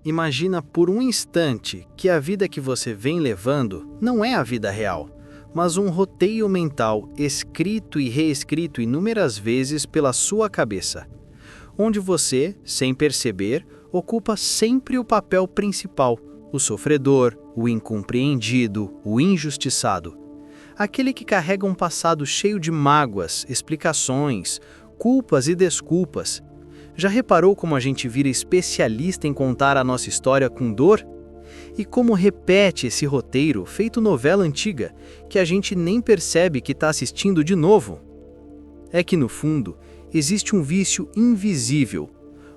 Imagina por um instante que a vida que você vem levando não é a vida real, mas um roteiro mental escrito e reescrito inúmeras vezes pela sua cabeça, onde você, sem perceber, ocupa sempre o papel principal, o sofredor, o incompreendido, o injustiçado. Aquele que carrega um passado cheio de mágoas, explicações, culpas e desculpas. Já reparou como a gente vira especialista em contar a nossa história com dor? E como repete esse roteiro feito novela antiga, que a gente nem percebe que está assistindo de novo? É que, no fundo, existe um vício invisível,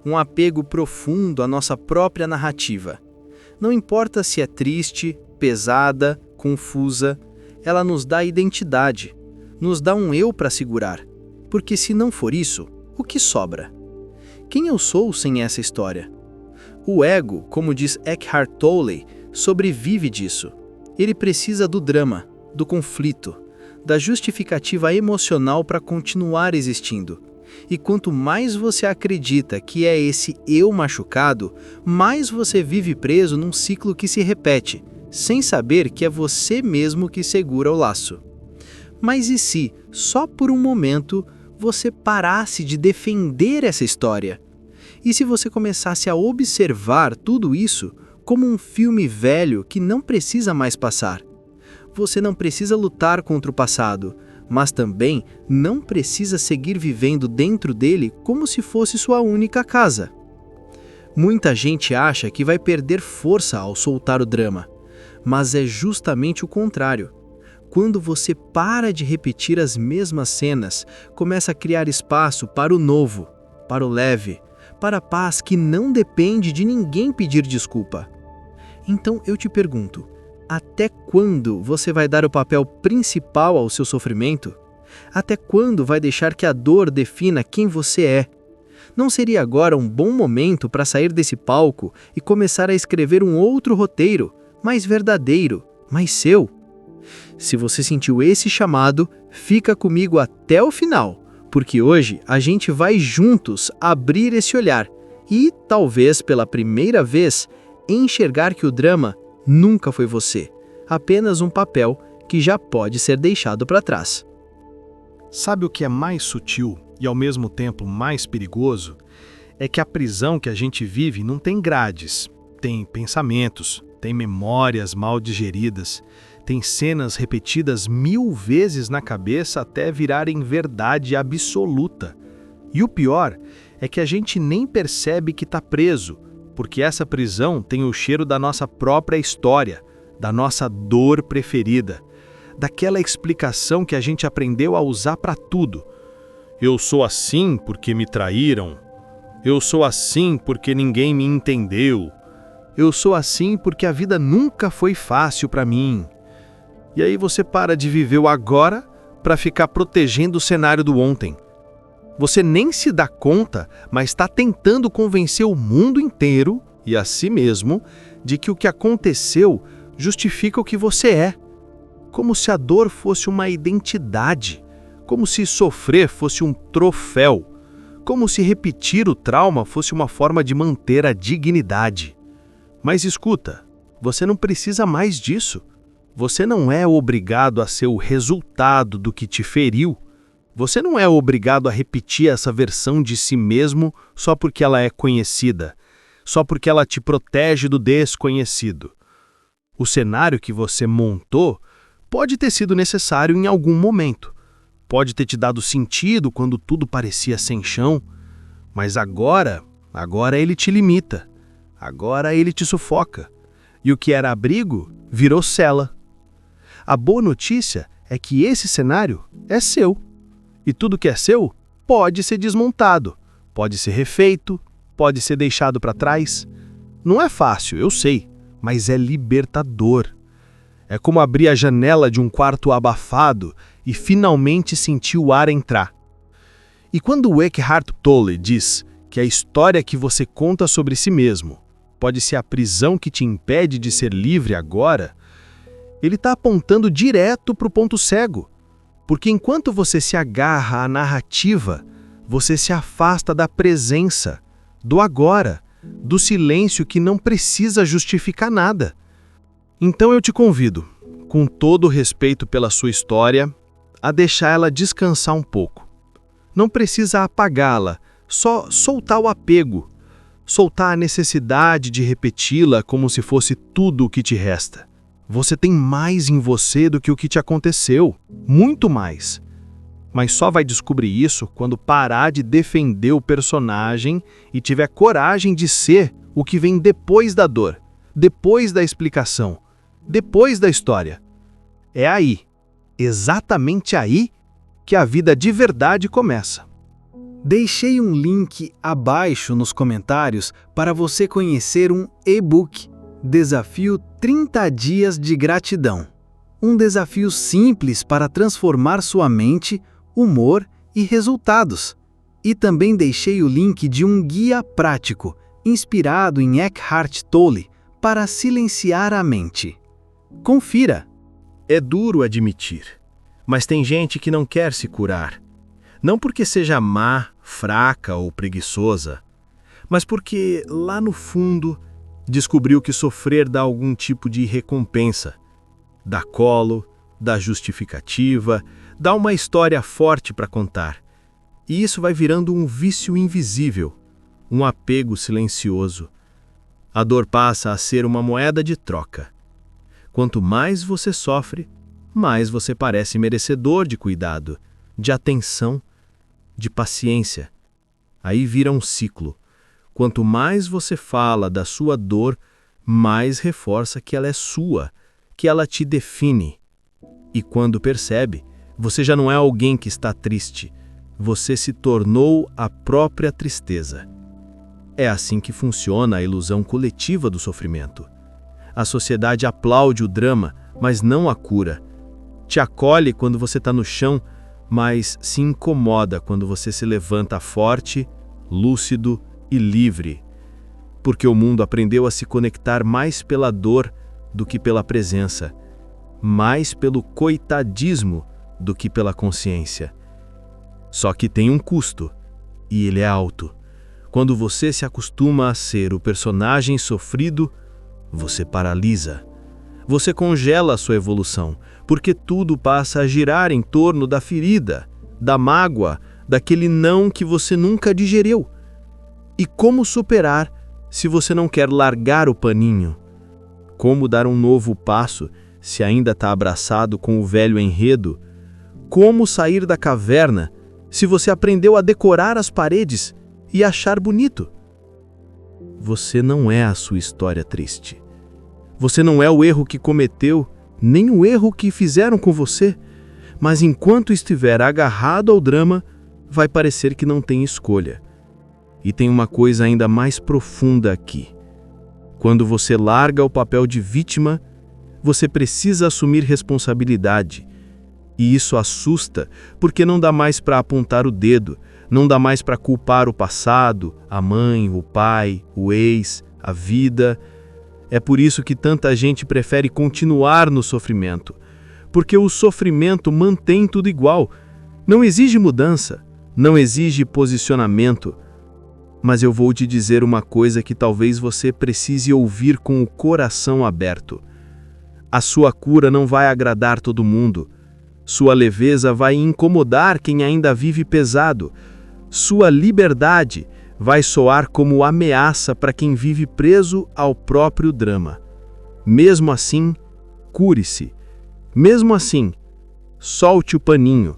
um apego profundo à nossa própria narrativa. Não importa se é triste, pesada, confusa, ela nos dá identidade, nos dá um eu para segurar, porque se não for isso, o que sobra? Quem eu sou sem essa história? O ego, como diz Eckhart Tolle, sobrevive disso. Ele precisa do drama, do conflito, da justificativa emocional para continuar existindo. E quanto mais você acredita que é esse eu machucado, mais você vive preso num ciclo que se repete, sem saber que é você mesmo que segura o laço. Mas e se, só por um momento, você parasse de defender essa história? E se você começasse a observar tudo isso como um filme velho que não precisa mais passar? Você não precisa lutar contra o passado, mas também não precisa seguir vivendo dentro dele como se fosse sua única casa. Muita gente acha que vai perder força ao soltar o drama, mas é justamente o contrário. Quando você para de repetir as mesmas cenas, começa a criar espaço para o novo, para o leve, para a paz que não depende de ninguém pedir desculpa. Então eu te pergunto, até quando você vai dar o papel principal ao seu sofrimento? Até quando vai deixar que a dor defina quem você é? Não seria agora um bom momento para sair desse palco e começar a escrever um outro roteiro, mais verdadeiro, mais seu? Se você sentiu esse chamado, fica comigo até o final, porque hoje a gente vai juntos abrir esse olhar e, talvez pela primeira vez, enxergar que o drama nunca foi você, apenas um papel que já pode ser deixado para trás. Sabe o que é mais sutil e ao mesmo tempo mais perigoso? É que a prisão que a gente vive não tem grades, tem pensamentos, tem memórias mal digeridas, tem cenas repetidas 1000 vezes na cabeça até virarem verdade absoluta. E o pior é que a gente nem percebe que está preso, porque essa prisão tem o cheiro da nossa própria história, da nossa dor preferida, daquela explicação que a gente aprendeu a usar para tudo. Eu sou assim porque me traíram. Eu sou assim porque ninguém me entendeu. Eu sou assim porque a vida nunca foi fácil para mim. E aí você para de viver o agora para ficar protegendo o cenário do ontem. Você nem se dá conta, mas está tentando convencer o mundo inteiro e a si mesmo de que o que aconteceu justifica o que você é. Como se a dor fosse uma identidade, como se sofrer fosse um troféu, como se repetir o trauma fosse uma forma de manter a dignidade. Mas escuta, você não precisa mais disso. Você não é obrigado a ser o resultado do que te feriu. Você não é obrigado a repetir essa versão de si mesmo só porque ela é conhecida, só porque ela te protege do desconhecido. O cenário que você montou pode ter sido necessário em algum momento. Pode ter te dado sentido quando tudo parecia sem chão, mas agora ele te limita. Agora ele te sufoca. E o que era abrigo virou cela. A boa notícia é que esse cenário é seu. E tudo que é seu pode ser desmontado, pode ser refeito, pode ser deixado para trás. Não é fácil, eu sei, mas é libertador. É como abrir a janela de um quarto abafado e finalmente sentir o ar entrar. E quando o Eckhart Tolle diz que a história que você conta sobre si mesmo pode ser a prisão que te impede de ser livre agora, ele está apontando direto para o ponto cego. Porque enquanto você se agarra à narrativa, você se afasta da presença, do agora, do silêncio que não precisa justificar nada. Então eu te convido, com todo o respeito pela sua história, a deixar ela descansar um pouco. Não precisa apagá-la, só soltar o apego, soltar a necessidade de repeti-la como se fosse tudo o que te resta. Você tem mais em você do que o que te aconteceu, muito mais. Mas só vai descobrir isso quando parar de defender o personagem e tiver coragem de ser o que vem depois da dor, depois da explicação, depois da história. É aí, exatamente aí, que a vida de verdade começa. Deixei um link abaixo nos comentários para você conhecer um e-book, Desafio 30 Dias de Gratidão. Um desafio simples para transformar sua mente, humor e resultados. E também deixei o link de um guia prático, inspirado em Eckhart Tolle, para silenciar a mente. Confira! É duro admitir, mas tem gente que não quer se curar. Não porque seja má, fraca ou preguiçosa, mas porque, lá no fundo, descobriu que sofrer dá algum tipo de recompensa. Dá colo, dá justificativa, dá uma história forte para contar. E isso vai virando um vício invisível, um apego silencioso. A dor passa a ser uma moeda de troca. Quanto mais você sofre, mais você parece merecedor de cuidado, de atenção, de paciência. Aí vira um ciclo. Quanto mais você fala da sua dor, mais reforça que ela é sua, que ela te define. E quando percebe, você já não é alguém que está triste, você se tornou a própria tristeza. É assim que funciona a ilusão coletiva do sofrimento. A sociedade aplaude o drama, mas não a cura. Te acolhe quando você está no chão, mas se incomoda quando você se levanta forte, lúcido e livre. Porque o mundo aprendeu a se conectar mais pela dor do que pela presença, mais pelo coitadismo do que pela consciência. Só que tem um custo, e ele é alto. Quando você se acostuma a ser o personagem sofrido, você paralisa. Você congela a sua evolução, porque tudo passa a girar em torno da ferida, da mágoa, daquele não que você nunca digeriu. E como superar se você não quer largar o paninho? Como dar um novo passo se ainda está abraçado com o velho enredo? Como sair da caverna se você aprendeu a decorar as paredes e achar bonito? Você não é a sua história triste. Você não é o erro que cometeu, nem o erro que fizeram com você, mas enquanto estiver agarrado ao drama, vai parecer que não tem escolha. E tem uma coisa ainda mais profunda aqui. Quando você larga o papel de vítima, você precisa assumir responsabilidade. E isso assusta, porque não dá mais para apontar o dedo, não dá mais para culpar o passado, a mãe, o pai, o ex, a vida. É por isso que tanta gente prefere continuar no sofrimento, porque o sofrimento mantém tudo igual. Não exige mudança, não exige posicionamento. Mas eu vou te dizer uma coisa que talvez você precise ouvir com o coração aberto. A sua cura não vai agradar todo mundo. Sua leveza vai incomodar quem ainda vive pesado. Sua liberdade vai soar como ameaça para quem vive preso ao próprio drama. Mesmo assim, cure-se. Mesmo assim, solte o paninho.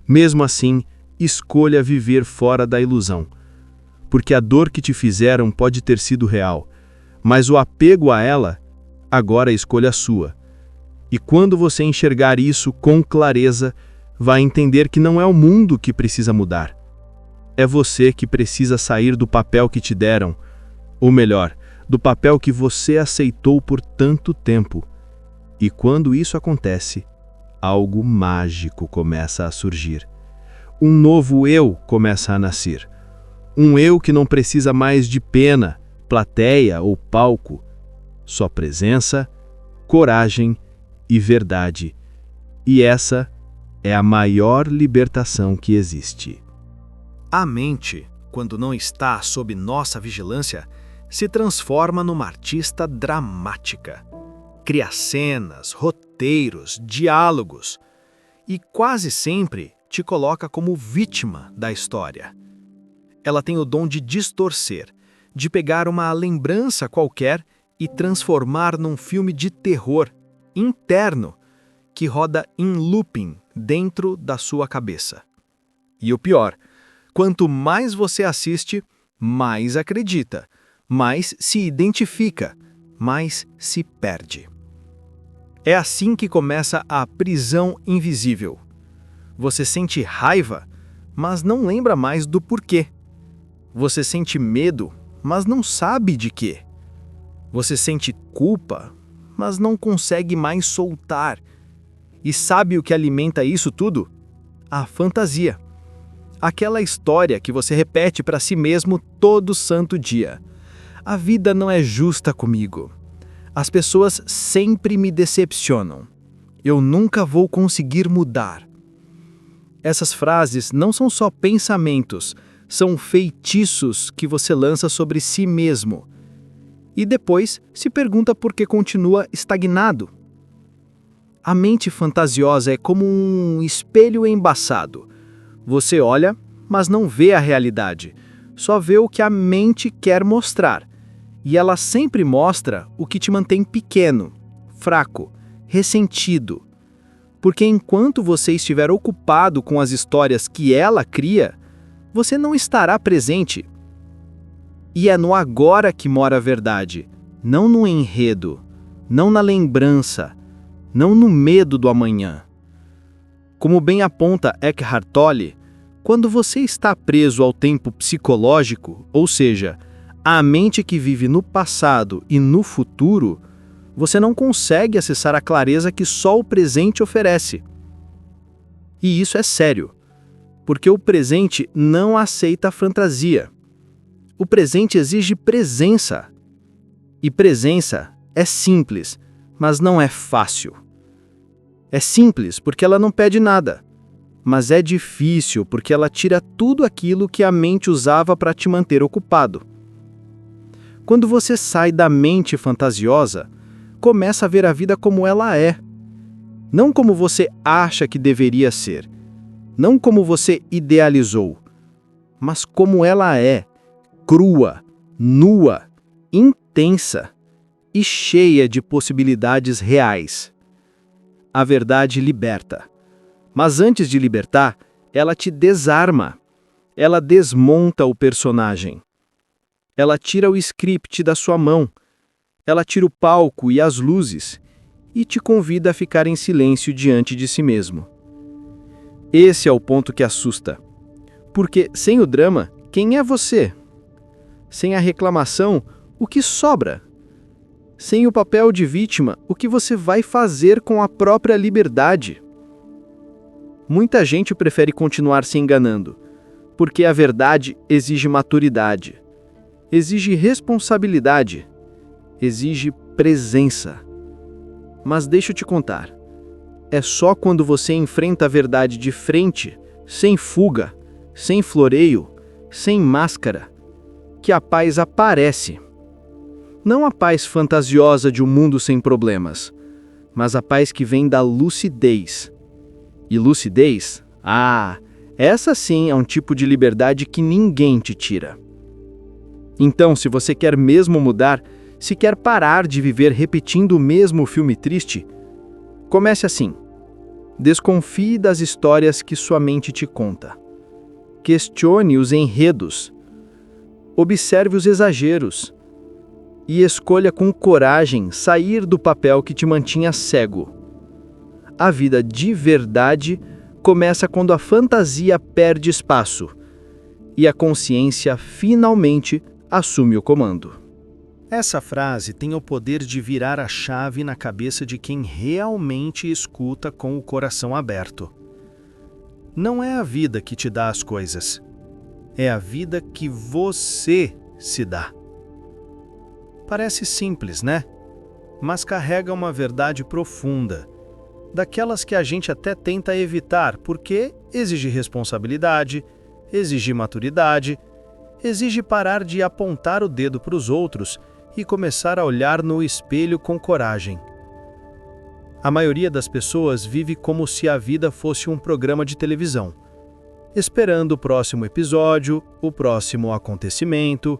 Mesmo assim, escolha viver fora da ilusão. Porque a dor que te fizeram pode ter sido real, mas o apego a ela, agora é escolha sua. E quando você enxergar isso com clareza, vai entender que não é o mundo que precisa mudar. É você que precisa sair do papel que te deram, ou melhor, do papel que você aceitou por tanto tempo. E quando isso acontece, algo mágico começa a surgir. Um novo eu começa a nascer. Um eu que não precisa mais de pena, plateia ou palco. Só presença, coragem e verdade. E essa é a maior libertação que existe. A mente, quando não está sob nossa vigilância, se transforma numa artista dramática. Cria cenas, roteiros, diálogos e quase sempre te coloca como vítima da história. Ela tem o dom de distorcer, de pegar uma lembrança qualquer e transformar num filme de terror interno que roda em looping dentro da sua cabeça. E o pior, quanto mais você assiste, mais acredita, mais se identifica, mais se perde. É assim que começa a prisão invisível. Você sente raiva, mas não lembra mais do porquê. Você sente medo, mas não sabe de quê. Você sente culpa, mas não consegue mais soltar. E sabe o que alimenta isso tudo? A fantasia. Aquela história que você repete para si mesmo todo santo dia. A vida não é justa comigo. As pessoas sempre me decepcionam. Eu nunca vou conseguir mudar. Essas frases não são só pensamentos, são feitiços que você lança sobre si mesmo. E depois se pergunta por que continua estagnado. A mente fantasiosa é como um espelho embaçado. Você olha, mas não vê a realidade. Só vê o que a mente quer mostrar. E ela sempre mostra o que te mantém pequeno, fraco, ressentido. Porque enquanto você estiver ocupado com as histórias que ela cria, você não estará presente. E é no agora que mora a verdade, não no enredo, não na lembrança, não no medo do amanhã. Como bem aponta Eckhart Tolle, quando você está preso ao tempo psicológico, ou seja, à mente que vive no passado e no futuro, você não consegue acessar a clareza que só o presente oferece. E isso é sério, porque o presente não aceita a fantasia. O presente exige presença. E presença é simples, mas não é fácil. É simples porque ela não pede nada, mas é difícil porque ela tira tudo aquilo que a mente usava para te manter ocupado. Quando você sai da mente fantasiosa, começa a ver a vida como ela é. Não como você acha que deveria ser. Não como você idealizou. Mas como ela é, crua, nua, intensa e cheia de possibilidades reais. A verdade liberta. Mas antes de libertar, ela te desarma. Ela desmonta o personagem. Ela tira o script da sua mão. Ela tira o palco e as luzes e te convida a ficar em silêncio diante de si mesmo. Esse é o ponto que assusta. Porque sem o drama, quem é você? Sem a reclamação, o que sobra? Sem o papel de vítima, o que você vai fazer com a própria liberdade? Muita gente prefere continuar se enganando, porque a verdade exige maturidade, exige responsabilidade, exige presença. Mas deixa eu te contar, é só quando você enfrenta a verdade de frente, sem fuga, sem floreio, sem máscara, que a paz aparece. Não a paz fantasiosa de um mundo sem problemas, mas a paz que vem da lucidez. E lucidez? Essa sim é um tipo de liberdade que ninguém te tira. Então, se você quer mesmo mudar, se quer parar de viver repetindo o mesmo filme triste, comece assim. Desconfie das histórias que sua mente te conta. Questione os enredos. Observe os exageros. E escolha com coragem sair do papel que te mantinha cego. A vida de verdade começa quando a fantasia perde espaço e a consciência finalmente assume o comando. Essa frase tem o poder de virar a chave na cabeça de quem realmente escuta com o coração aberto. Não é a vida que te dá as coisas, é a vida que você se dá. Parece simples, né? Mas carrega uma verdade profunda, daquelas que a gente até tenta evitar porque exige responsabilidade, exige maturidade, exige parar de apontar o dedo para os outros e começar a olhar no espelho com coragem. A maioria das pessoas vive como se a vida fosse um programa de televisão, esperando o próximo episódio, o próximo acontecimento,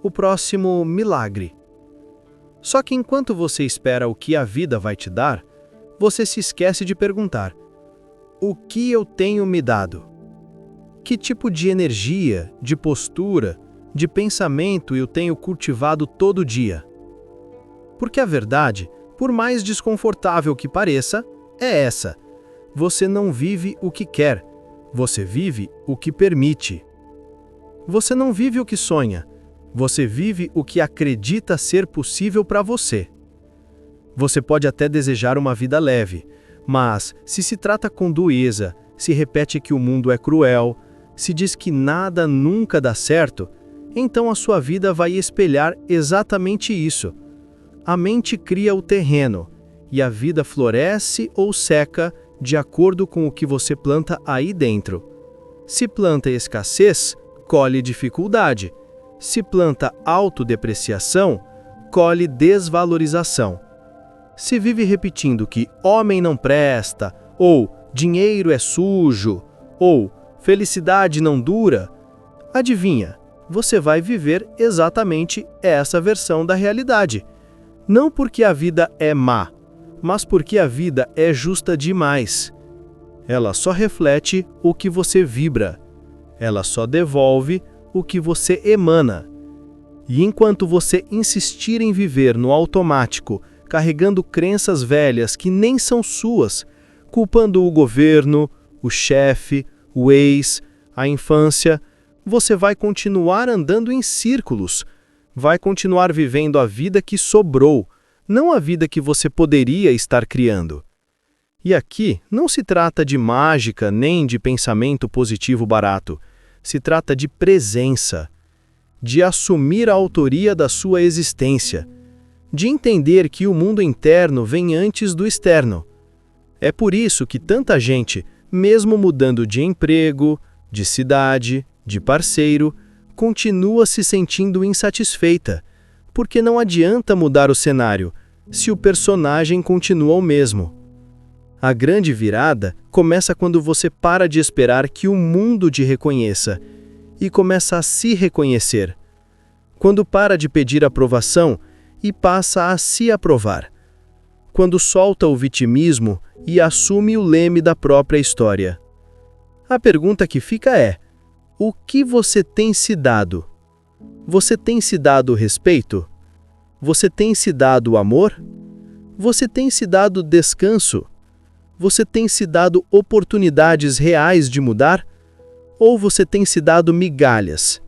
o próximo milagre. Só que enquanto você espera o que a vida vai te dar, você se esquece de perguntar: o que eu tenho me dado? Que tipo de energia, de postura, de pensamento eu tenho cultivado todo dia? Porque a verdade, por mais desconfortável que pareça, é essa: você não vive o que quer, você vive o que permite. Você não vive o que sonha, você vive o que acredita ser possível para você. Você pode até desejar uma vida leve, mas se se trata com dureza, se repete que o mundo é cruel, se diz que nada nunca dá certo, então a sua vida vai espelhar exatamente isso. A mente cria o terreno, e a vida floresce ou seca de acordo com o que você planta aí dentro. Se planta escassez, colhe dificuldade. Se planta autodepreciação, colhe desvalorização. Se vive repetindo que homem não presta, ou dinheiro é sujo, ou felicidade não dura, adivinha, você vai viver exatamente essa versão da realidade. Não porque a vida é má, mas porque a vida é justa demais. Ela só reflete o que você vibra. Ela só devolve o que você emana. E enquanto você insistir em viver no automático, carregando crenças velhas que nem são suas, culpando o governo, o chefe, o ex, a infância, você vai continuar andando em círculos, vai continuar vivendo a vida que sobrou, não a vida que você poderia estar criando. E aqui não se trata de mágica nem de pensamento positivo barato, se trata de presença, de assumir a autoria da sua existência, de entender que o mundo interno vem antes do externo. É por isso que tanta gente, mesmo mudando de emprego, de cidade, de parceiro, continua se sentindo insatisfeita, porque não adianta mudar o cenário se o personagem continua o mesmo. A grande virada começa quando você para de esperar que o mundo te reconheça e começa a se reconhecer. Quando para de pedir aprovação e passa a se aprovar. Quando solta o vitimismo e assume o leme da própria história. A pergunta que fica é: o que você tem se dado? Você tem se dado respeito? Você tem se dado amor? Você tem se dado descanso? Você tem se dado oportunidades reais de mudar? Ou você tem se dado migalhas?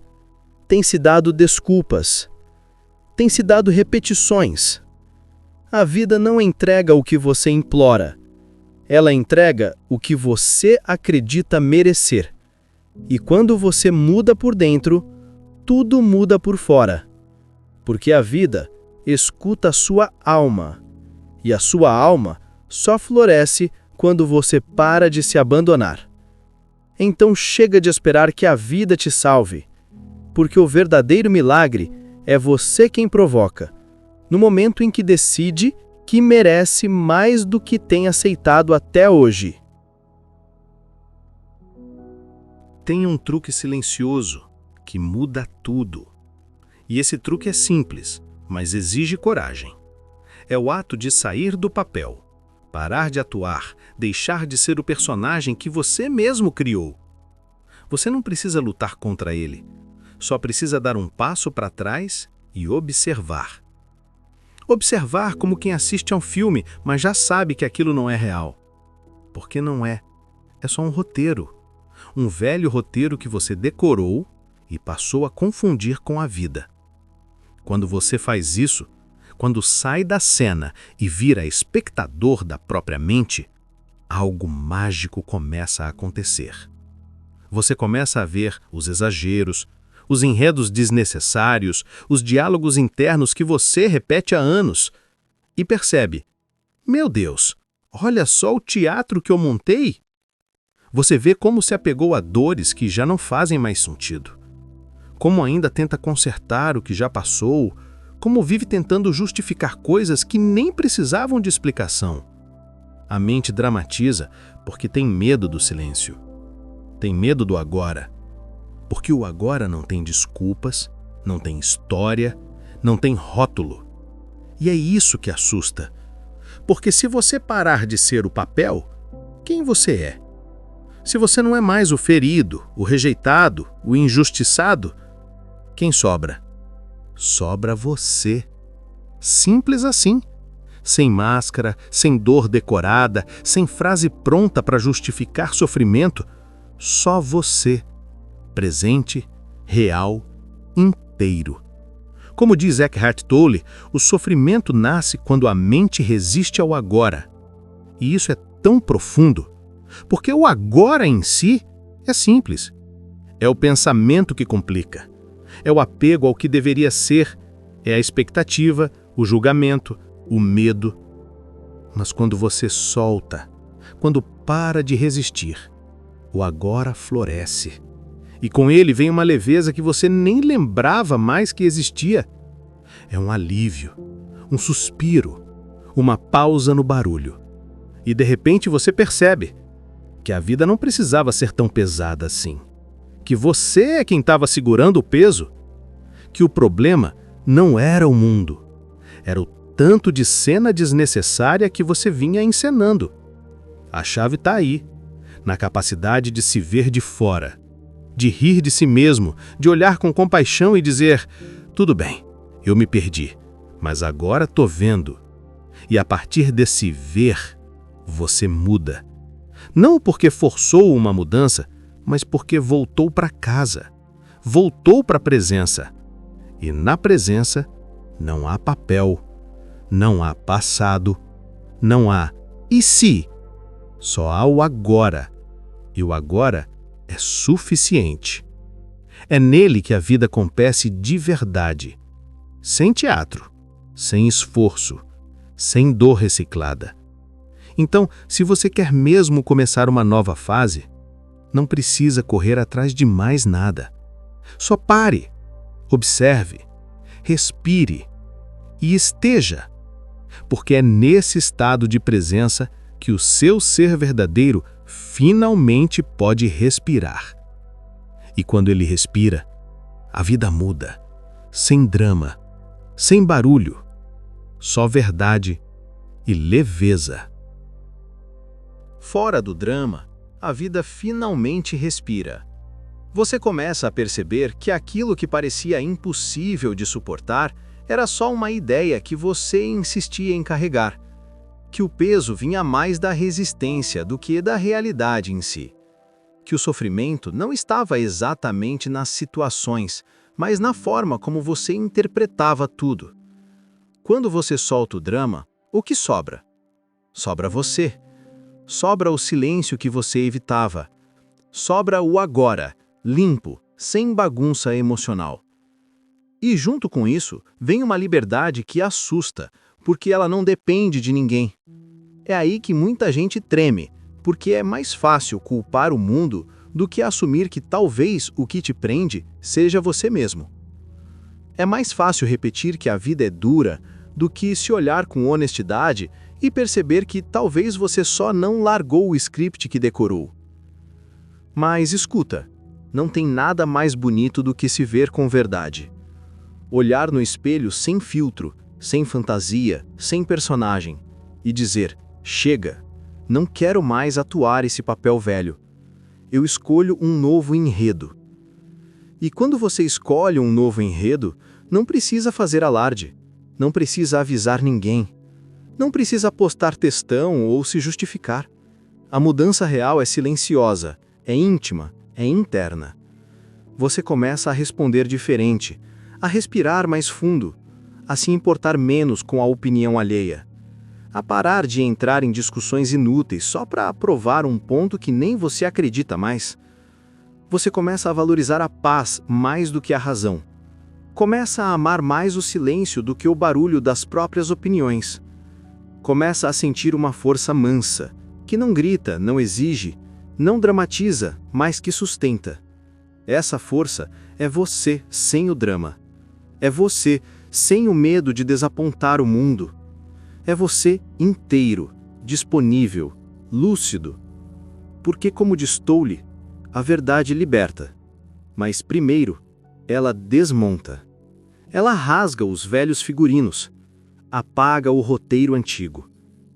Tem se dado desculpas? Tem se dado repetições? A vida não entrega o que você implora. Ela entrega o que você acredita merecer. E quando você muda por dentro, tudo muda por fora. Porque a vida escuta a sua alma. E a sua alma só floresce quando você para de se abandonar. Então chega de esperar que a vida te salve. Porque o verdadeiro milagre é você quem provoca, no momento em que decide que merece mais do que tem aceitado até hoje. Tem um truque silencioso que muda tudo. E esse truque é simples, mas exige coragem. É o ato de sair do papel, parar de atuar, deixar de ser o personagem que você mesmo criou. Você não precisa lutar contra ele, só precisa dar um passo para trás e observar. Observar como quem assiste a um filme, mas já sabe que aquilo não é real. Porque não é. É só um roteiro. Um velho roteiro que você decorou e passou a confundir com a vida. Quando você faz isso, quando sai da cena e vira espectador da própria mente, algo mágico começa a acontecer. Você começa a ver os exageros, os enredos desnecessários, os diálogos internos que você repete há anos. E percebe: meu Deus, olha só o teatro que eu montei! Você vê como se apegou a dores que já não fazem mais sentido. como ainda tenta consertar o que já passou, como vive tentando justificar coisas que nem precisavam de explicação. A mente dramatiza porque tem medo do silêncio. Tem medo do agora. Porque o agora não tem desculpas, não tem história, não tem rótulo. E é isso que assusta. Porque se você parar de ser o papel, quem você é? Se você não é mais o ferido, o rejeitado, o injustiçado, quem sobra? Sobra você. Simples assim. Sem máscara, sem dor decorada, sem frase pronta para justificar sofrimento, só você. Presente, real, inteiro. Como diz Eckhart Tolle, o sofrimento nasce quando a mente resiste ao agora. E isso é tão profundo, porque o agora em si é simples. É o pensamento que complica. É o apego ao que deveria ser, é a expectativa, o julgamento, o medo. Mas quando você solta, quando para de resistir, o agora floresce. E com ele vem uma leveza que você nem lembrava mais que existia. É um alívio, um suspiro, uma pausa no barulho. E de repente você percebe que a vida não precisava ser tão pesada assim. Que você é quem estava segurando o peso. Que o problema não era o mundo. Era o tanto de cena desnecessária que você vinha encenando. A chave está aí, na capacidade de se ver de fora, de rir de si mesmo, de olhar com compaixão e dizer: tudo bem, eu me perdi, mas agora estou vendo. E a partir desse ver, você muda. Não porque forçou uma mudança, mas porque voltou para casa, voltou para a presença. E na presença não há papel, não há passado, não há e se. Só há o agora. E o agora é suficiente. É nele que a vida acontece de verdade. Sem teatro, sem esforço, sem dor reciclada. Então, se você quer mesmo começar uma nova fase, não precisa correr atrás de mais nada. Só pare, observe, respire e esteja. Porque é nesse estado de presença que o seu ser verdadeiro finalmente pode respirar. E quando ele respira, a vida muda, sem drama, sem barulho, só verdade e leveza. Fora do drama, a vida finalmente respira. Você começa a perceber que aquilo que parecia impossível de suportar era só uma ideia que você insistia em carregar, que o peso vinha mais da resistência do que da realidade em si, que o sofrimento não estava exatamente nas situações, mas na forma como você interpretava tudo. Quando você solta o drama, o que sobra? Sobra você. Sobra o silêncio que você evitava. Sobra o agora, limpo, sem bagunça emocional. E junto com isso, vem uma liberdade que assusta, porque ela não depende de ninguém. É aí que muita gente treme, porque é mais fácil culpar o mundo do que assumir que talvez o que te prende seja você mesmo. É mais fácil repetir que a vida é dura do que se olhar com honestidade e perceber que talvez você só não largou o script que decorou. Mas escuta, não tem nada mais bonito do que se ver com verdade. Olhar no espelho sem filtro, sem fantasia, sem personagem, e dizer: chega, não quero mais atuar esse papel velho. Eu escolho um novo enredo. E quando você escolhe um novo enredo, não precisa fazer alarde, não precisa avisar ninguém, não precisa postar textão ou se justificar. A mudança real é silenciosa, é íntima, é interna. Você começa a responder diferente, a respirar mais fundo, a se importar menos com a opinião alheia, a parar de entrar em discussões inúteis só para provar um ponto que nem você acredita mais. Você começa a valorizar a paz mais do que a razão. Começa a amar mais o silêncio do que o barulho das próprias opiniões. Começa a sentir uma força mansa, que não grita, não exige, não dramatiza, mas que sustenta. Essa força é você sem o drama. É você sem o medo de desapontar o mundo. É você inteiro, disponível, lúcido. Porque, como diz Tolle, a verdade liberta. Mas primeiro, ela desmonta. Ela rasga os velhos figurinos, apaga o roteiro antigo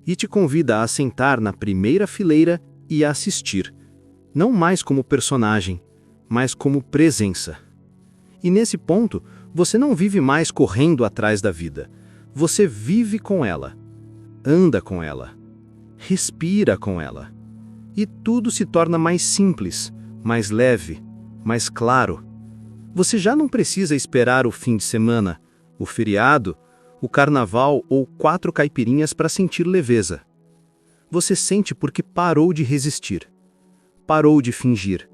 e te convida a sentar na primeira fileira e a assistir, não mais como personagem, mas como presença. E nesse ponto, você não vive mais correndo atrás da vida. Você vive com ela, anda com ela, respira com ela. E tudo se torna mais simples, mais leve, mais claro. Você já não precisa esperar o fim de semana, o feriado, o carnaval ou 4 caipirinhas para sentir leveza. Você sente porque parou de resistir, parou de fingir,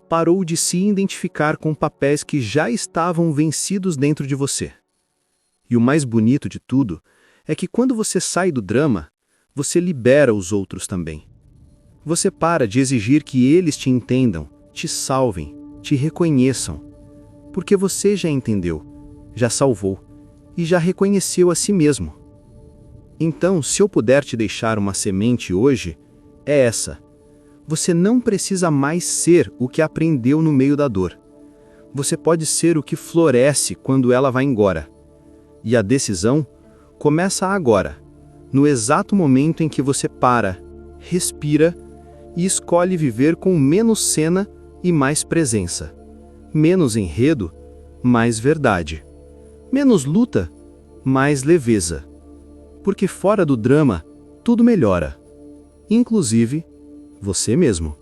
parou de se identificar com papéis que já estavam vencidos dentro de você. E o mais bonito de tudo é que quando você sai do drama, você libera os outros também. Você para de exigir que eles te entendam, te salvem, te reconheçam, porque você já entendeu, já salvou e já reconheceu a si mesmo. Então, se eu puder te deixar uma semente hoje, é essa. Você não precisa mais ser o que aprendeu no meio da dor. Você pode ser o que floresce quando ela vai embora. E a decisão começa agora, no exato momento em que você para, respira e escolhe viver com menos cena e mais presença. Menos enredo, mais verdade. Menos luta, mais leveza. Porque fora do drama, tudo melhora. Inclusive, você mesmo.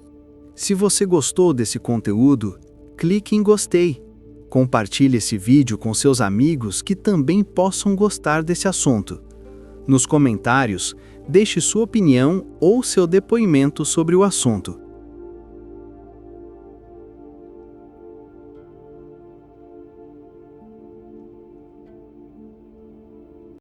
Se você gostou desse conteúdo, clique em gostei. Compartilhe esse vídeo com seus amigos que também possam gostar desse assunto. Nos comentários, deixe sua opinião ou seu depoimento sobre o assunto.